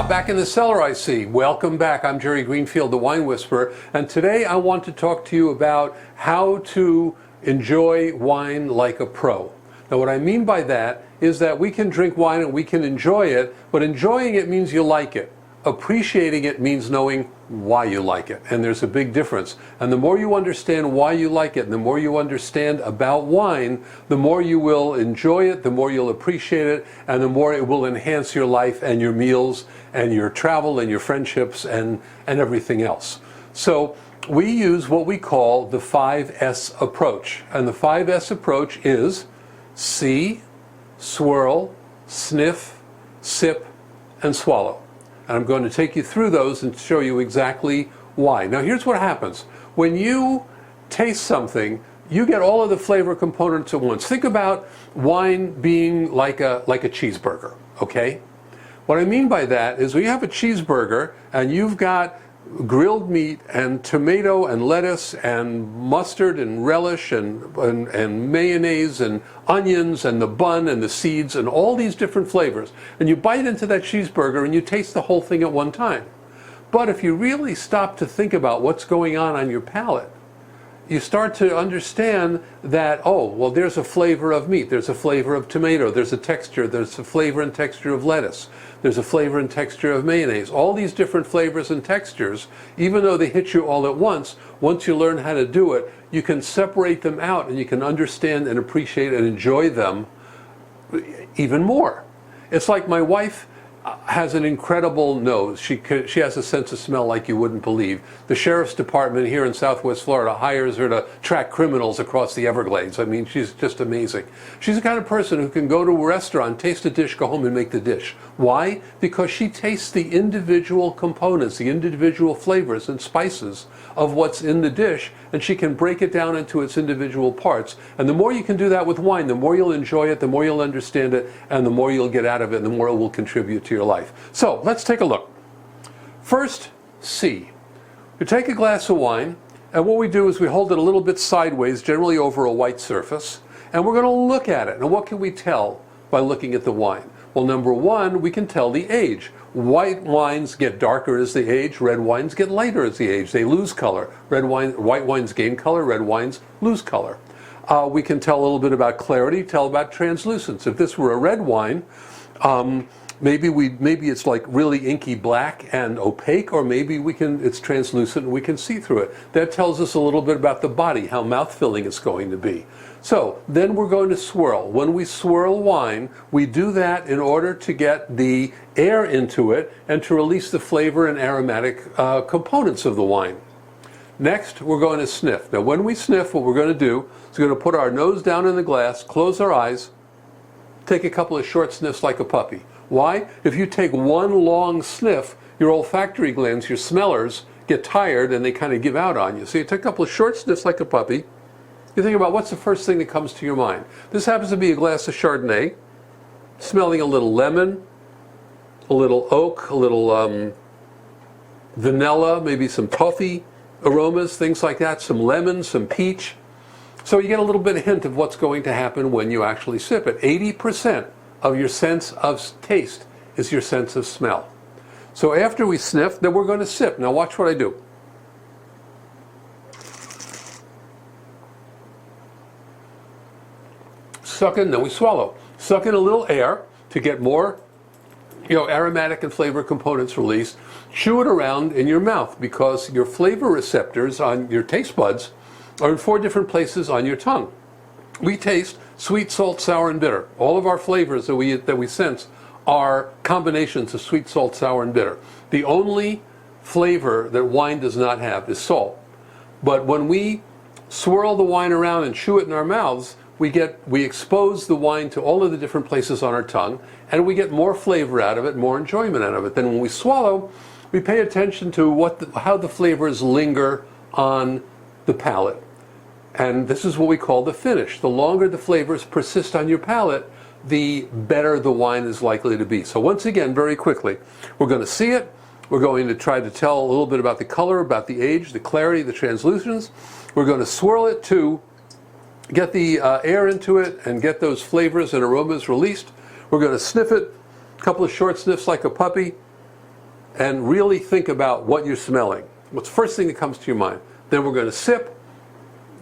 Back in the cellar, I see. Welcome back. I'm Jerry Greenfield, the Wine Whisperer, and today I want to talk to you about how to enjoy wine like a pro. Now, what I mean by that is that we can drink wine and we can enjoy it, but enjoying it means you like it. Appreciating it means knowing why you like it, and there's a big difference. And the more you understand why you like it, and the more you understand about wine, the more you will enjoy it, the more you'll appreciate it, and the more it will enhance your life and your meals and your travel and your friendships and everything else. So we use what we call the 5S approach. And the 5S approach is see, swirl, sniff, sip, and swallow. And I'm going to take you through those and show you exactly why. Now, here's what happens. When you taste something, you get all of the flavor components at once. Think about wine being like a cheeseburger, okay? What I mean by that is when you have a cheeseburger and you've got grilled meat and tomato and lettuce and mustard and relish and mayonnaise and onions and the bun and the seeds and all these different flavors, and you bite into that cheeseburger and you taste the whole thing at one time. But if you really stop to think about what's going on your palate, you start to understand that, oh, well, there's a flavor of meat, there's a flavor of tomato, there's a texture, there's a flavor and texture of lettuce, there's a flavor and texture of mayonnaise. All these different flavors and textures, even though they hit you all at once you learn how to do it, you can separate them out and you can understand and appreciate and enjoy them even more. It's like my wife has an incredible nose. She has a sense of smell like you wouldn't believe. The sheriff's department here in Southwest Florida hires her to track criminals across the Everglades. I mean, she's just amazing. She's the kind of person who can go to a restaurant, taste a dish, go home and make the dish. Why? Because she tastes the individual components, the individual flavors and spices of what's in the dish, and she can break it down into its individual parts. And the more you can do that with wine, the more you'll enjoy it, the more you'll understand it, and the more you'll get out of it, and the more it will contribute to your life. So let's take a look. First, see. We take a glass of wine, and what we do is we hold it a little bit sideways, generally over a white surface, and we're going to look at it. And what can we tell by looking at the wine? Well, number one, we can tell the age. White wines get darker as they age, red wines get lighter as they age. They lose color. White wines gain color, red wines lose color. We can tell a little bit about clarity, tell about translucence. If this were a red wine, maybe it's like really inky black and opaque, or maybe it's translucent and we can see through it. That tells us a little bit about the body, how mouth-filling it's going to be. So then we're going to swirl. When we swirl wine, we do that in order to get the air into it and to release the flavor and aromatic components of the wine. Next, we're going to sniff. Now, when we sniff, what we're going to do is we're going to put our nose down in the glass, close our eyes, take a couple of short sniffs like a puppy. Why? If you take one long sniff, your olfactory glands, your smellers, get tired and they kind of give out on you. So you take a couple of short sniffs like a puppy. You think about what's the first thing that comes to your mind. This happens to be a glass of Chardonnay, smelling a little lemon, a little oak, a little vanilla, maybe some toffee aromas, things like that, some lemon, some peach. So you get a little bit of hint of what's going to happen when you actually sip it. 80% of your sense of taste is your sense of smell. So after we sniff, then we're going to sip. Now watch what I do. Suck in, then we swallow. Suck in a little air to get more aromatic and flavor components released. Chew it around in your mouth because your flavor receptors on your taste buds are in 4 different places on your tongue. We taste sweet, salt, sour, and bitter. All of our flavors that we sense are combinations of sweet, salt, sour, and bitter. The only flavor that wine does not have is salt. But when we swirl the wine around and chew it in our mouths, we expose the wine to all of the different places on our tongue, and we get more flavor out of it, more enjoyment out of it. Then when we swallow, we pay attention to how the flavors linger on the palate. And this is what we call the finish. The longer the flavors persist on your palate, the better the wine is likely to be. So once again, very quickly, we're going to see it. We're going to try to tell a little bit about the color, about the age, the clarity, the translucence. We're going to swirl it to get the air into it and get those flavors and aromas released. We're going to sniff it, a couple of short sniffs like a puppy. and really think about what you're smelling. What's the first thing that comes to your mind? Then we're going to sip,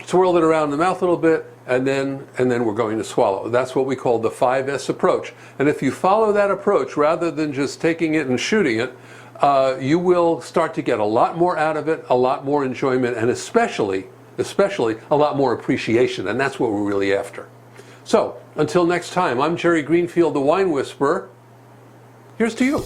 swirl it around in the mouth a little bit, and then we're going to swallow. That's what we call the 5S approach. And if you follow that approach, rather than just taking it and shooting it, you will start to get a lot more out of it, a lot more enjoyment, and especially a lot more appreciation. And that's what we're really after. So, until next time, I'm Jerry Greenfield, the Wine Whisperer. Here's to you.